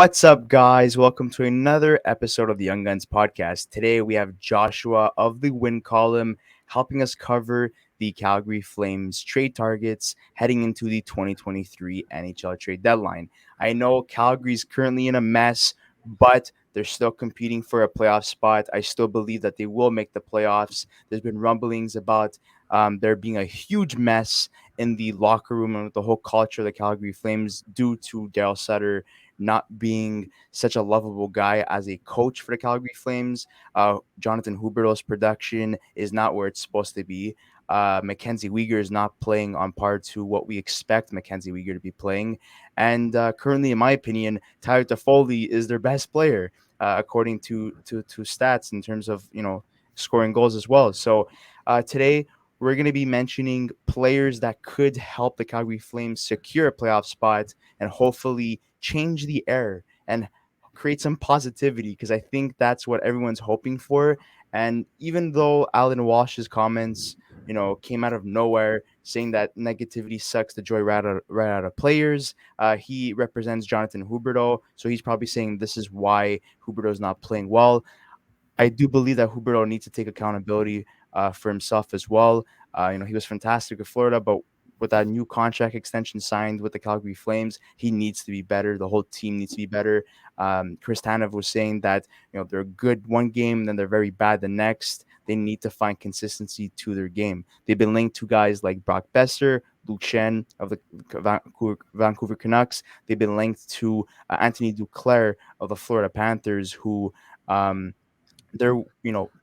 What's up, guys? Welcome to another episode of the Young Guns podcast. Today we have Joshua of the Win Column helping us cover the Calgary Flames trade targets heading into the 2023 NHL trade deadline. I know Calgary's currently in a mess, but they're still competing for a playoff spot. I still believe that they will make the playoffs. There's been rumblings about there being a huge mess in the locker room and with the whole culture of the Calgary Flames due to Darryl Sutter not being such a lovable guy as a coach for the Calgary Flames. Jonathan Huberdeau's production is not where it's supposed to be. Mackenzie Weegar is not playing on par to what we expect Mackenzie Weegar to be playing. And currently, in my opinion, Tyler Toffoli is their best player, according to stats in terms of, scoring goals as well. So today, we're going to be mentioning players that could help the Calgary Flames secure a playoff spot and hopefully change the air and create some positivity, because I think that's what everyone's hoping for. And even though Alan Walsh's comments, came out of nowhere saying that negativity sucks the joy right out of players, he represents Jonathan Huberdeau. So he's probably saying this is why Huberdeau's not playing well. I do believe that Huberdeau needs to take accountability for himself as well. He was fantastic with Florida, but with that new contract extension signed with the Calgary Flames, he needs to be better. The whole team needs to be better. Chris Tanev was saying that they're good one game, then they're very bad the next. They need to find consistency to their game. They've been linked to guys like Brock Boeser, Luke Shen of the Vancouver Canucks. They've been linked to Anthony Duclair of the Florida Panthers, who they're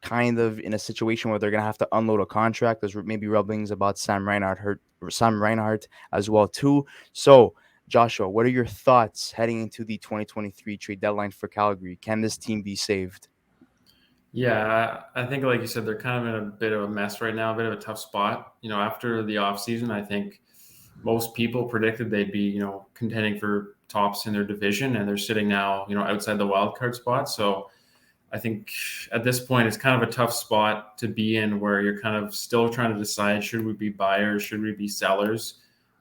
kind of in a situation where they're gonna have to unload a contract. There's maybe rumblings about Sam Reinhart as well too. So Joshua, what are your thoughts heading into the 2023 trade deadline for Calgary? Can this team be saved? Yeah, I think, like you said, they're kind of in a bit of a mess right now, a bit of a tough spot. After the offseason, I think most people predicted they'd be, contending for tops in their division, and they're sitting now, outside the wild card spot. So I think at this point, it's kind of a tough spot to be in, where you're kind of still trying to decide, should we be buyers, should we be sellers?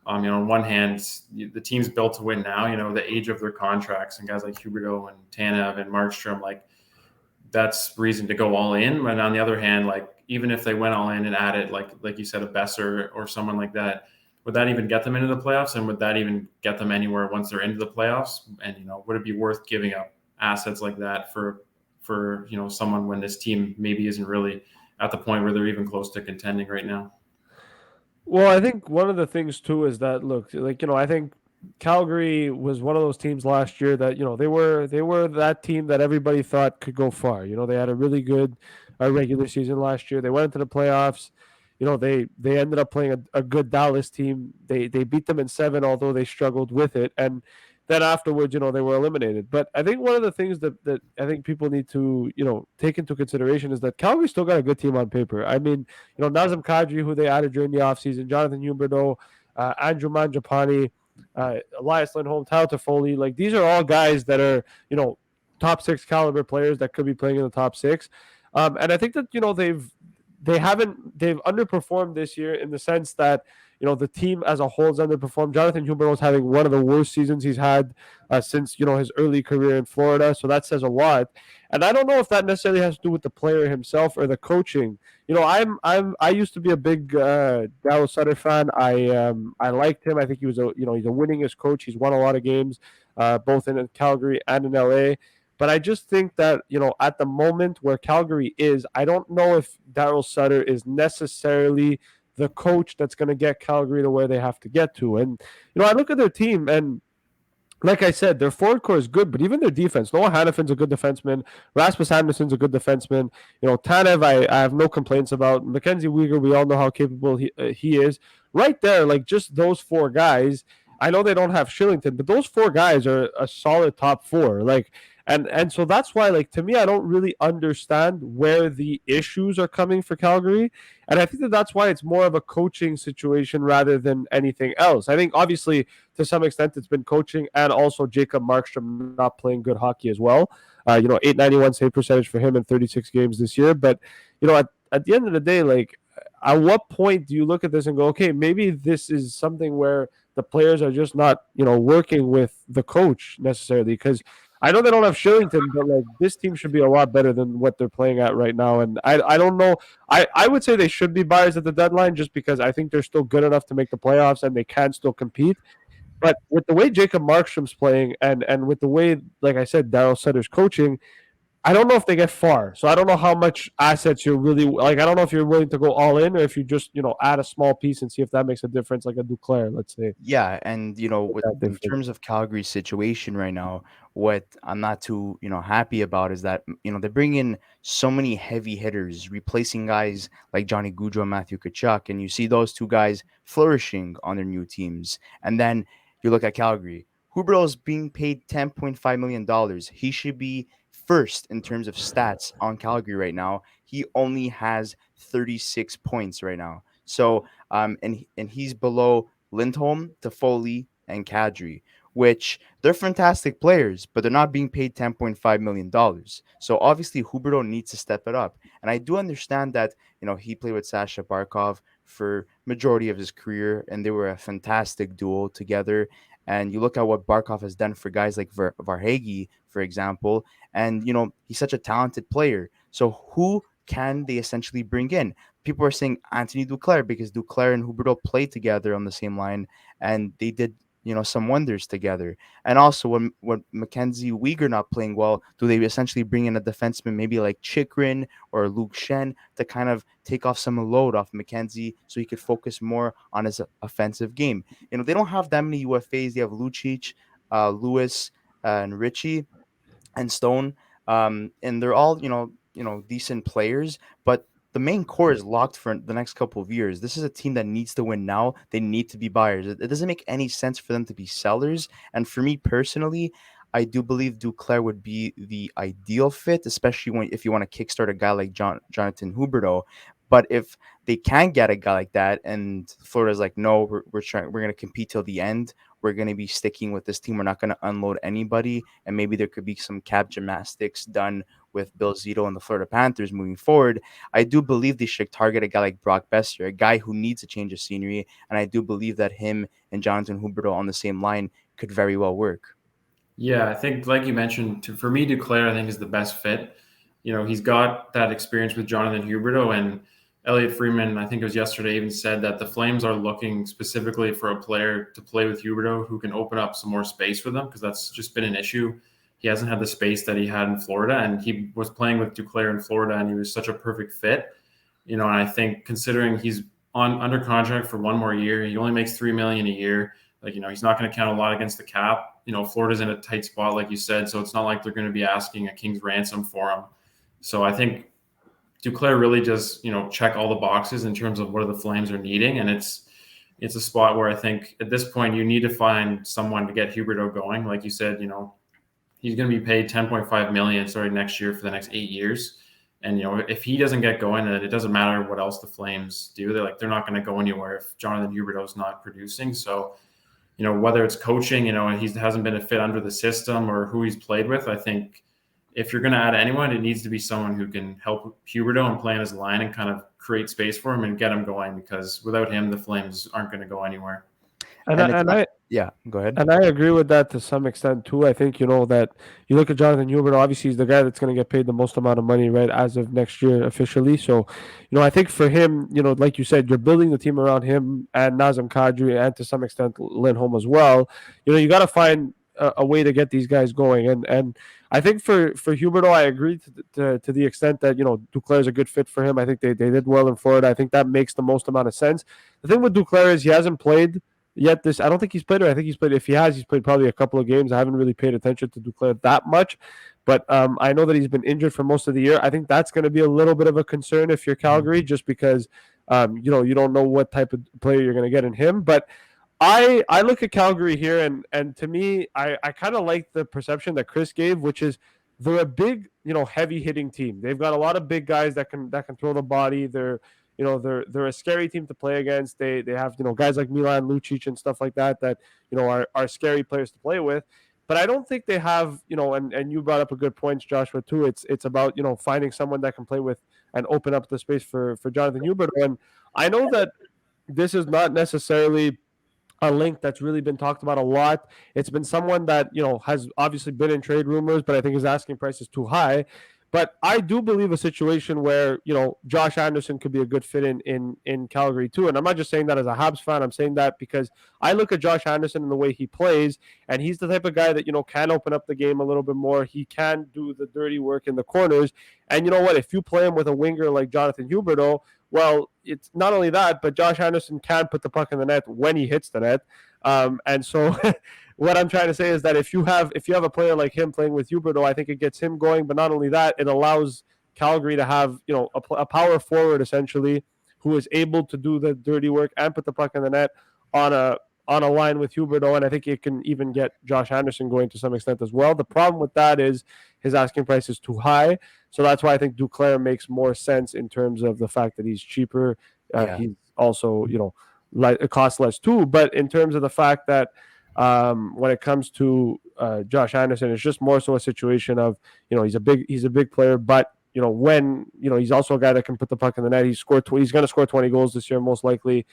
On one hand, the team's built to win now. The age of their contracts and guys like Huberdeau and Tanev and Markstrom, like, that's reason to go all in. But on the other hand, like, even if they went all in and added, like you said, a Boeser or someone like that, would that even get them into the playoffs? And would that even get them anywhere once they're into the playoffs? And, would it be worth giving up assets like that for someone when this team maybe isn't really at the point where they're even close to contending right now? Well, I think one of the things too is that, look, I think Calgary was one of those teams last year that they were that team that everybody thought could go far. They had a really good regular season last year. They went into the playoffs. They ended up playing a good Dallas team. They beat them in 7, although they struggled with it. And then afterwards, they were eliminated. But I think one of the things that I think people need to, take into consideration is that Calgary still got a good team on paper. I mean, Nazem Kadri, who they added during the offseason, Jonathan Huberdeau, Andrew Mangiapane, Elias Lindholm, Tyler Toffoli, like, these are all guys that are, top 6 caliber players that could be playing in the top 6. And I think that, they've underperformed this year in the sense that the team as a whole has underperformed. Jonathan Huberdeau is having one of the worst seasons he's had since his early career in Florida, so that says a lot. And I don't know if that necessarily has to do with the player himself or the coaching. I used to be a big Darryl Sutter fan. I liked him. I think he was he's a winningest coach. He's won a lot of games, both in Calgary and in LA. But I just think that, at the moment where Calgary is, I don't know if Darryl Sutter is necessarily the coach that's going to get Calgary to where they have to get to. And, I look at their team, and like I said, their forward core is good, but even their defense. Noah Hannafin's a good defenseman. Rasmus Anderson's a good defenseman. Tanev, I have no complaints about. Mackenzie Weegar, we all know how capable he is. Right there, like, just those 4 guys. I know they don't have Shillington, but those 4 guys are a solid top 4. Like, and so that's why, like, to me, I don't really understand where the issues are coming for Calgary. And I think that that's why it's more of a coaching situation rather than anything else. I think, obviously, to some extent, it's been coaching and also Jacob Markstrom not playing good hockey as well. 891 save percentage for him in 36 games this year. But, at the end of the day, like, at what point do you look at this and go, okay, maybe this is something where the players are just not, working with the coach necessarily? Because I know they don't have Shillington, but like this team should be a lot better than what they're playing at right now. And I don't know. I would say they should be buyers at the deadline just because I think they're still good enough to make the playoffs and they can still compete. But with the way Jacob Markstrom's playing and with the way, like I said, Darryl Sutter's coaching, I don't know if they get far. So I don't know how much assets you're really like. I don't know if you're willing to go all in or if you just add a small piece and see if that makes a difference, like a Duclair, let's say. Yeah, and with That in difference. terms of Calgary's situation right now, what I'm not too happy about is that they bring in so many heavy hitters, replacing guys like Johnny Gaudreau and Matthew Tkachuk, and you see those two guys flourishing on their new teams, and then you look at Calgary. Huberdeau is being paid $10.5 million. He should be first in terms of stats on Calgary right now. He only has 36 points right now. So and he's below Lindholm, Toffoli, and Kadri, which they're fantastic players, but they're not being paid $10.5 million. So obviously Huberdeau needs to step it up. And I do understand that, he played with Sasha Barkov for majority of his career, and they were a fantastic duo together. And you look at what Barkov has done for guys like Varhegi, for example, and he's such a talented player. So who can they essentially bring in? People are saying Anthony Duclair because Duclair and Huberdeau played together on the same line, and they did some wonders together. And also when Mackenzie Weegar not playing well, do they essentially bring in a defenseman maybe like Chikrin or Luke Shen to kind of take off some load off Mackenzie so he could focus more on his offensive game? They don't have that many UFAs. They have Lucic, Lewis, and Richie and Stone, and they're all decent players, but the main core is locked for the next couple of years. This is a team that needs to win now. They need to be buyers. It doesn't make any sense for them to be sellers. And for me personally, I do believe Duclair would be the ideal fit, especially if you want to kickstart a guy like Jonathan Huberdeau. But if they can get a guy like that, and Florida's like, no, we're going to compete till the end. We're going to be sticking with this team. We're not going to unload anybody. And maybe there could be some cap gymnastics done with Bill Zito and the Florida Panthers moving forward. I do believe they should target a guy like Brock Boeser, a guy who needs a change of scenery. And I do believe that him and Jonathan Huberdeau on the same line could very well work. Yeah, I think, like you mentioned, for me, Duclair, I think, is the best fit. He's got that experience with Jonathan Huberdeau, and Elliot Freeman, I think it was yesterday, even said that the Flames are looking specifically for a player to play with Huberdeau who can open up some more space for them, because that's just been an issue. He hasn't had the space that he had in Florida, and he was playing with Duclair in Florida, and he was such a perfect fit. And I think considering he's under contract for one more year, he only makes $3 million a year. Like, he's not going to count a lot against the cap. Florida's in a tight spot, like you said, so it's not like they're going to be asking a king's ransom for him. So I think Duclair really does, check all the boxes in terms of what the Flames are needing. And it's a spot where I think at this point you need to find someone to get Huberdeau going. Like you said, he's going to be paid $10.5 million starting next year for the next 8 years. And, if he doesn't get going, then it doesn't matter what else the Flames do. They're not going to go anywhere if Jonathan Huberdeau is not producing. So, whether it's coaching, he hasn't been a fit under the system or who he's played with. I think if you're going to add anyone, it needs to be someone who can help Huberdeau and play on his line and kind of create space for him and get him going, because without him, the Flames aren't going to go anywhere. Yeah, go ahead. And I agree with that to some extent too. I think that you look at Jonathan Huberdeau. Obviously, he's the guy that's going to get paid the most amount of money, right, as of next year officially. So, I think for him, like you said, you're building the team around him and Nazem Kadri and to some extent Lindholm as well. You got to find a way to get these guys going. And I think for Huberdeau, I agree to the extent that Duclair is a good fit for him. I think they did well in Florida. I think that makes the most amount of sense. The thing with Duclair is he hasn't played yet I don't think he's played, or I think he's played. If he has, he's played probably a couple of games. I haven't really paid attention to Duclair that much, but I know that he's been injured for most of the year. I think that's going to be a little bit of a concern if you're Calgary, just because you don't know what type of player you're going to get in him. But I look at Calgary here, and to me, I kind of like the perception that Chris gave, which is they're a big, heavy hitting team. They've got a lot of big guys that can throw the body. They're a scary team to play against. They have guys like Milan Lucic and stuff like that are scary players to play with. But I don't think they have and you brought up a good point, Joshua, too. It's about finding someone that can play with and open up the space for Jonathan Huberdeau. And I know that this is not necessarily a link that's really been talked about a lot. It's been someone that, has obviously been in trade rumors, but I think his asking price is too high. But I do believe a situation where, Josh Anderson could be a good fit in Calgary too. And I'm not just saying that as a Habs fan. I'm saying that because I look at Josh Anderson and the way he plays, and he's the type of guy that, can open up the game a little bit more. He can do the dirty work in the corners. And you know what? If you play him with a winger like Jonathan Huberdeau, well, it's not only that, but Josh Anderson can put the puck in the net when he hits the net. And so what I'm trying to say is that if you have a player like him playing with Huberdeau, I think it gets him going. But not only that, it allows Calgary to have a power forward essentially who is able to do the dirty work and put the puck in the net on a line with Huberdeau, and I think it can even get Josh Anderson going to some extent as well. The problem with that is his asking price is too high, so that's why I think Duclair makes more sense in terms of the fact that he's cheaper. He's also, it costs less too, but in terms of the fact that when it comes to Josh Anderson, it's just more so a situation of, he's a big player, but when he's also a guy that can put the puck in the net. He's going to score 20 goals this year most likely.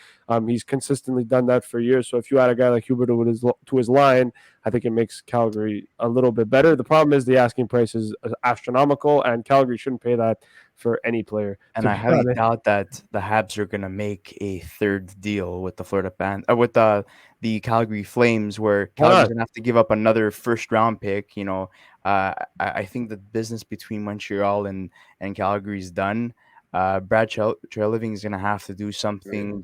He's consistently done that for years. So if you add a guy like Huberdeau to his line, I think it makes Calgary a little bit better. The problem is the asking price is astronomical, and Calgary shouldn't pay that for any player. And I highly doubt that the Habs are gonna make a third deal with the with the Calgary Flames, where Calgary's gonna have to give up another first round pick. I think the business between Montreal and Calgary is done. Brad Treliving is gonna have to do something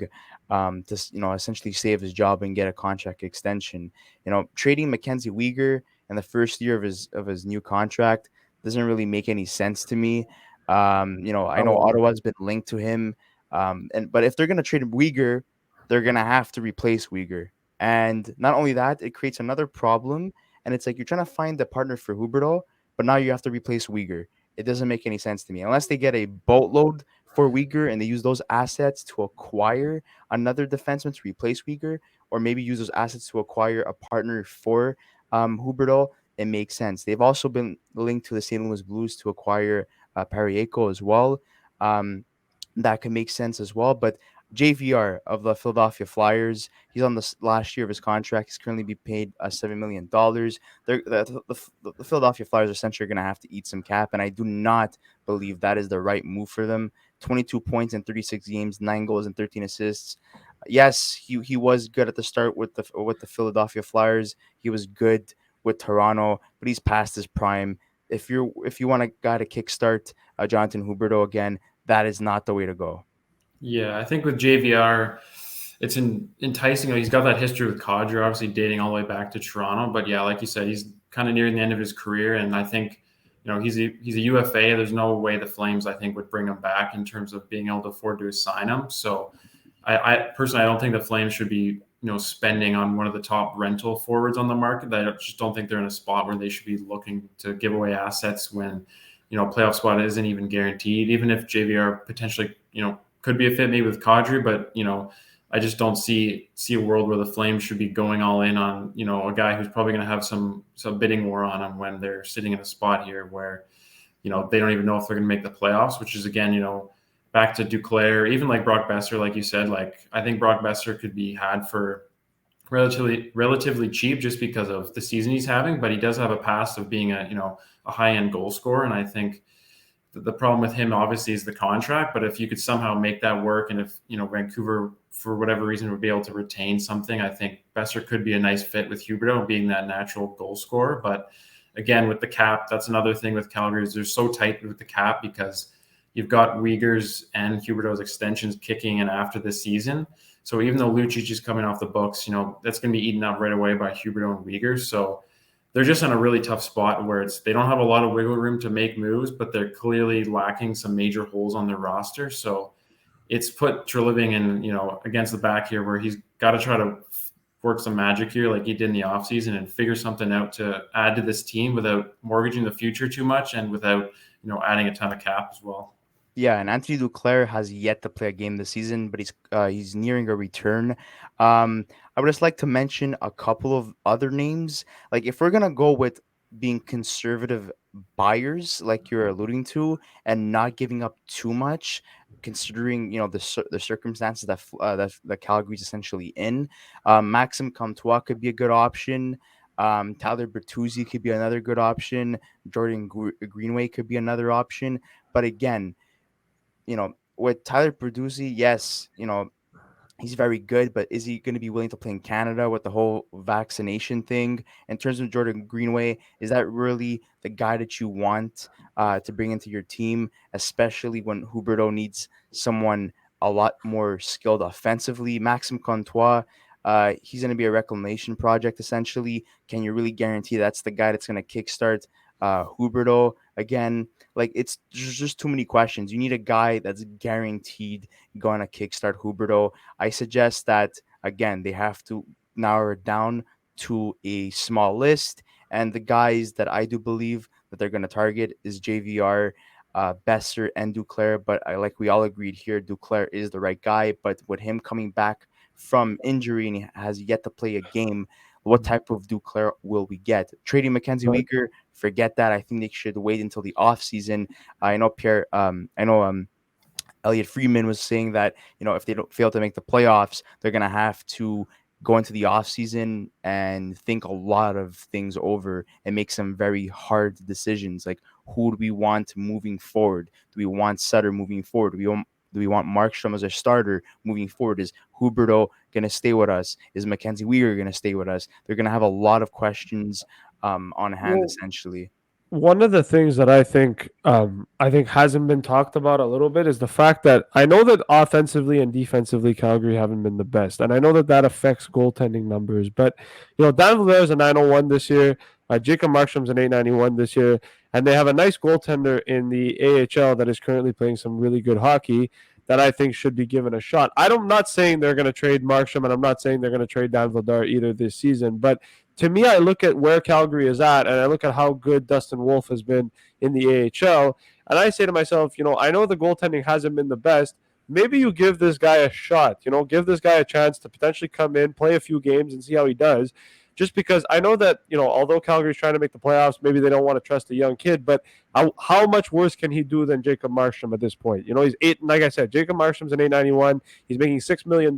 to essentially save his job and get a contract extension. Trading Mackenzie Weegar in the first year of his new contract doesn't really make any sense to me. I know Ottawa's been linked to him, but if they're gonna trade Weegar, they're gonna have to replace Weegar, and not only that, it creates another problem. And it's like you're trying to find a partner for Huberdeau, but now you have to replace Weegar. It doesn't make any sense to me unless they get a boatload for Weegar and they use those assets to acquire another defenseman to replace Weegar, or maybe use those assets to acquire a partner for Huberdeau. It makes sense. They've also been linked to the St. Louis Blues to acquire Pariaco as well. That can make sense as well. But JVR of the Philadelphia Flyers, he's on the last year of his contract. He's currently being paid $7 million. The Philadelphia Flyers are essentially going to have to eat some cap, and I do not believe that is the right move for them. 22 points in 36 games, 9 goals and 13 assists. Yes, he was good at the start with the Philadelphia Flyers. He was good with Toronto, but he's past his prime. If you want a guy to kickstart Jonathan Huberdeau again, that is not the way to go. Yeah, I think with JVR, it's enticing. He's got that history with Kadri, obviously dating all the way back to Toronto. But yeah, like you said, he's kind of nearing the end of his career, and I think he's a UFA. There's no way the Flames, I think, would bring him back in terms of being able to afford to sign him. So I personally, I don't think the Flames should be spending on one of the top rental forwards on the market. I just don't think they're in a spot where they should be looking to give away assets when playoff spot isn't even guaranteed. Even if JVR potentially could be a fit maybe with Kadri, but I just don't see a world where the Flames should be going all in on a guy who's probably going to have some bidding war on him when they're sitting in a spot here where they don't even know if they're going to make the playoffs, which is again back to Duclair, even like Brock Boeser, like you said, like I think Brock Boeser could be had for relatively cheap just because of the season he's having, but he does have a past of being a high end goal scorer, and I think the problem with him obviously is the contract. But if you could somehow make that work, and if Vancouver for whatever reason would be able to retain something, I think Boeser could be a nice fit with Huberdeau being that natural goal scorer. But again, with the cap, that's another thing with Calgary is they're so tight with the cap because you've got Weegar's and Huberdeau's extensions kicking in after this season. So even though Lucic is coming off the books, that's going to be eaten up right away by Huberdeau and Weegar. So they're just in a really tough spot where they don't have a lot of wiggle room to make moves, but they're clearly lacking some major holes on their roster. So it's put Treliving in, against the back here where he's got to try to work some magic here like he did in the offseason and figure something out to add to this team without mortgaging the future too much and without, adding a ton of cap as well. Yeah, and Anthony Duclair has yet to play a game this season, but he's nearing a return. I would just like to mention a couple of other names. Like if we're gonna go with being conservative buyers, like you're alluding to, and not giving up too much, considering the circumstances that Calgary's essentially in. Maxim Comtois could be a good option. Tyler Bertuzzi could be another good option. Jordan Greenway could be another option. But again, with Tyler Bertuzzi, yes, he's very good, but is he going to be willing to play in Canada with the whole vaccination thing? In terms of Jordan Greenway, is that really the guy that you want to bring into your team, especially when Huberdeau needs someone a lot more skilled offensively? Maxime Comtois, he's going to be a reclamation project, essentially. Can you really guarantee that's the guy that's going to kickstart Huberdeau again? Like, there's just too many questions. You need a guy that's guaranteed going to kickstart Huberdeau. I suggest that, again, they have to narrow it down to a small list. And the guys that I do believe that they're going to target is JVR, Boeser, and Duclair. But like we all agreed here, Duclair is the right guy. But with him coming back from injury and he has yet to play a game, what type of Duclair will we get? Trading Mackenzie Weegar, forget that. I think they should wait until the offseason. I know Elliot Friedman was saying that, if they don't fail to make the playoffs, they're going to have to go into the offseason and think a lot of things over and make some very hard decisions. Like, who do we want moving forward? Do we want Sutter moving forward? Do we want Markstrom as a starter moving forward? Is Huberdeau going to stay with us? Is Mackenzie Weegar going to stay with us? They're going to have a lot of questions on hand, essentially. One of the things that I think hasn't been talked about a little bit is the fact that I know that offensively and defensively Calgary haven't been the best, and I know that affects goaltending numbers. But Dan Villers is a 901 this year, Jacob Markstrom's an 891 this year, and they have a nice goaltender in the AHL that is currently playing some really good hockey that I think should be given a shot. I'm not saying they're going to trade Markstrom, and I'm not saying they're going to trade Dan Villers either this season, but to me, I look at where Calgary is at, and I look at how good Dustin Wolf has been in the AHL, and I say to myself, I know the goaltending hasn't been the best. Maybe you give this guy a shot, give this guy a chance to potentially come in, play a few games, and see how he does. Just because I know that, although Calgary's trying to make the playoffs, maybe they don't want to trust a young kid, but how much worse can he do than Jacob Markstrom at this point? He's like I said, Jacob Markstrom's an 891. He's making $6 million.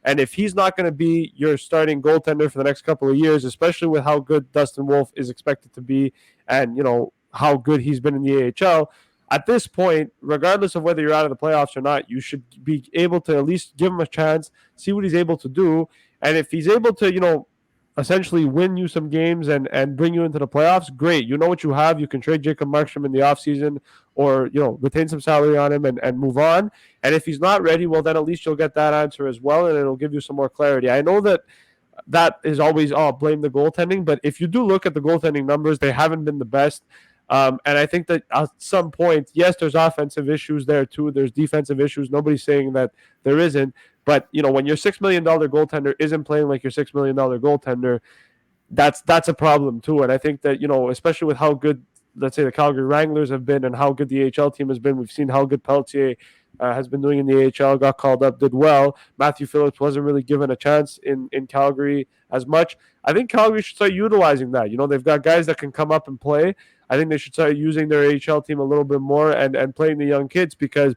And if he's not going to be your starting goaltender for the next couple of years, especially with how good Dustin Wolf is expected to be and, how good he's been in the AHL, at this point, regardless of whether you're out of the playoffs or not, you should be able to at least give him a chance, see what he's able to do. And if he's able to, essentially win you some games and bring you into the playoffs, great. You know what you have. You can trade Jacob Markstrom in the offseason or, retain some salary on him and move on. And if he's not ready, well, then at least you'll get that answer as well, and it'll give you some more clarity. I know that is always, blame the goaltending, but if you do look at the goaltending numbers, they haven't been the best. And I think that at some point, yes, there's offensive issues there too. There's defensive issues. Nobody's saying that there isn't. But, when your $6 million goaltender isn't playing like your $6 million goaltender, that's a problem too. And I think that, especially with how good, let's say, the Calgary Wranglers have been and how good the AHL team has been, we've seen how good Pelletier has been doing in the AHL, got called up, did well. Matthew Phillips wasn't really given a chance in Calgary as much. I think Calgary should start utilizing that. They've got guys that can come up and play. I think they should start using their AHL team a little bit more and playing the young kids, because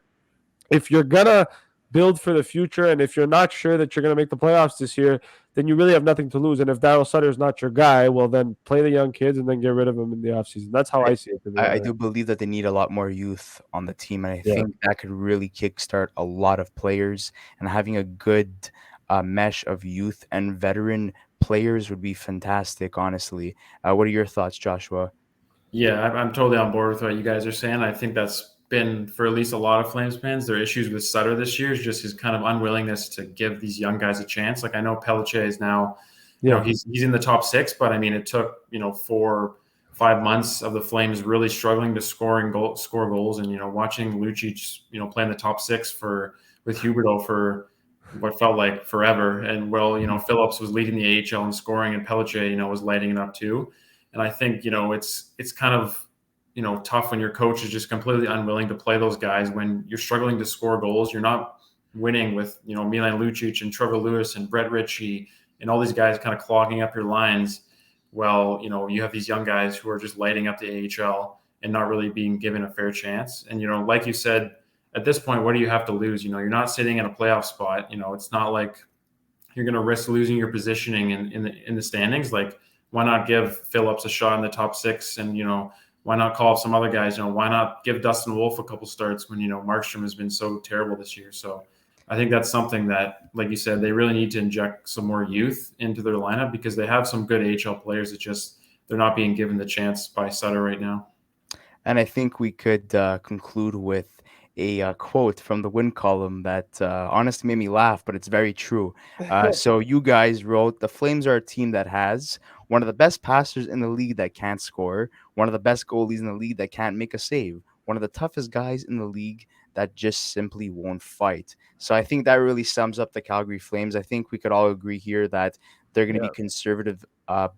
if you're going to build for the future and if you're not sure that you're going to make the playoffs this year, then you really have nothing to lose. And if Darryl Sutter is not your guy, well, then play the young kids and then get rid of them in the offseason. That's how I see it. I do believe that they need a lot more youth on the team, and I think that could really kickstart a lot of players. And having a good mesh of youth and veteran players would be fantastic, honestly. What are your thoughts, Joshua? Yeah, I'm totally on board with what you guys are saying. I think that's been, for at least a lot of Flames fans, their issues with Sutter this year is just his kind of unwillingness to give these young guys a chance. Like, I know Pelletier is now, he's in the top 6, but I mean, it took 4-5 months of the Flames really struggling to score goals, and watching Lucic play in the top 6 with Huberdeau for what felt like forever. And Phillips was leading the AHL in scoring, and Pelletier was lighting it up too. And I think it's kind of tough when your coach is just completely unwilling to play those guys when you're struggling to score goals. You're not winning with Milan Lucic and Trevor Lewis and Brett Ritchie and all these guys kind of clogging up your lines. well, you have these young guys who are just lighting up the AHL and not really being given a fair chance. And, like you said, at this point, what do you have to lose? You're not sitting in a playoff spot. It's not like you're going to risk losing your positioning in the standings. Like, why not give Phillips a shot in the top six? And, why not call up some other guys? Why not give Dustin Wolf a couple starts when, Markstrom has been so terrible this year? So I think that's something that, like you said, they really need to inject some more youth into their lineup, because they have some good AHL players. It's just they're not being given the chance by Sutter right now. And I think we could conclude with a quote from the win column that honestly made me laugh, but it's very true. So you guys wrote, "The Flames are a team that has one of the best passers in the league that can't score, one of the best goalies in the league that can't make a save, one of the toughest guys in the league that just simply won't fight." So I think that really sums up the Calgary Flames. I think we could all agree here that they're going to be Yeah. conservative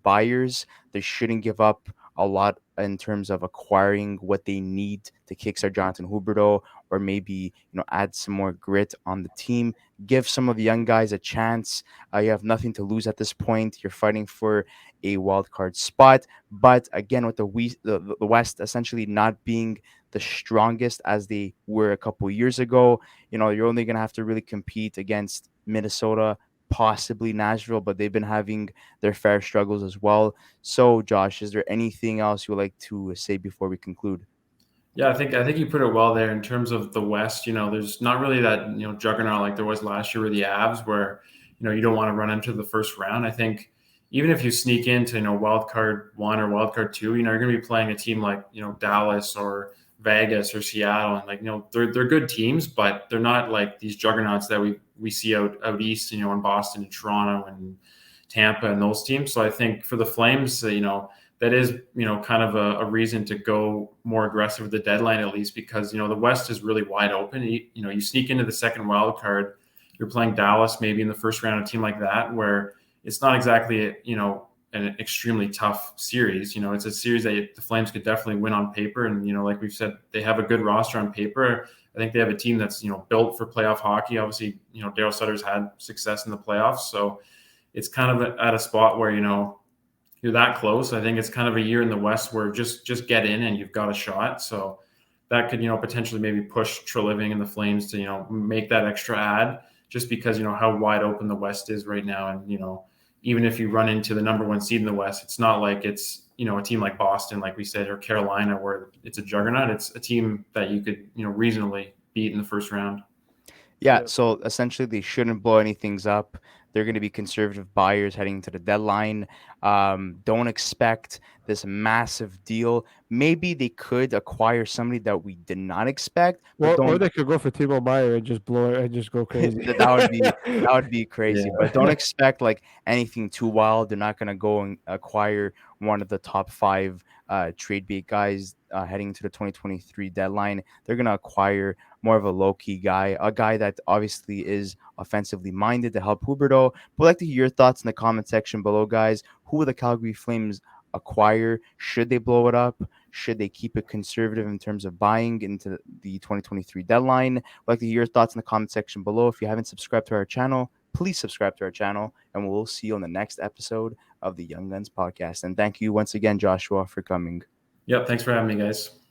buyers. They shouldn't give up a lot in terms of acquiring what they need to kickstart Jonathan Huberdeau, or maybe add some more grit on the team. Give some of the young guys a chance. You have nothing to lose at this point. You're fighting for a wild card spot, but again, with the West essentially not being the strongest as they were a couple years ago, you're only gonna have to really compete against Minnesota, possibly Nashville, but they've been having their fair struggles as well. So, Josh, is there anything else you would like to say before we conclude? Yeah, I think you put it well there in terms of the West. There's not really that juggernaut like there was last year with the Avs, where you don't want to run into the first round. I think even if you sneak into wild card one or wild card two, you're going to be playing a team like Dallas or Vegas or Seattle, and they're good teams, but they're not like these juggernauts that we see out east, in Boston and Toronto and Tampa and those teams. So I think for the Flames, that is, kind of a reason to go more aggressive with the deadline, at least, because, the West is really wide open. You sneak into the second wild card, you're playing Dallas maybe in the first round, a team like that, where it's not exactly, an extremely tough series. It's a series that the Flames could definitely win on paper. And, like we've said, they have a good roster on paper. I think they have a team that's, built for playoff hockey. Obviously, Darryl Sutter's had success in the playoffs. So it's kind of at a spot where, you're that close. I think it's kind of a year in the West where just get in and you've got a shot. So that could, potentially maybe push Treliving and the Flames to, make that extra ad, just because, how wide open the West is right now. And, even if you run into the number one seed in the West, it's not like it's, a team like Boston, like we said, or Carolina, where it's a juggernaut. It's a team that you could, reasonably beat in the first round. Yeah, so essentially they shouldn't blow anything up. They're going to be conservative buyers heading into the deadline. Don't expect this massive deal. Maybe they could acquire somebody that we did not expect, but Or don't. they could go for Timo Meyer and just blow it and just go crazy. That would be crazy. Yeah. But don't expect like anything too wild. They're not going to go and acquire one of the top five trade bait guys heading into the 2023 deadline. They're going to acquire more of a low-key guy, a guy that obviously is offensively minded to help Huberto. But I'd like to hear your thoughts in the comment section below, guys. Who will the Calgary Flames acquire? Should they blow it up? Should they keep it conservative in terms of buying into the 2023 deadline? I'd like to hear your thoughts in the comment section below. If you haven't subscribed to our channel, please subscribe to our channel, and we'll see you on the next episode of the Young Guns podcast. And thank you once again, Joshua, for coming. Yep. Thanks for having me, guys.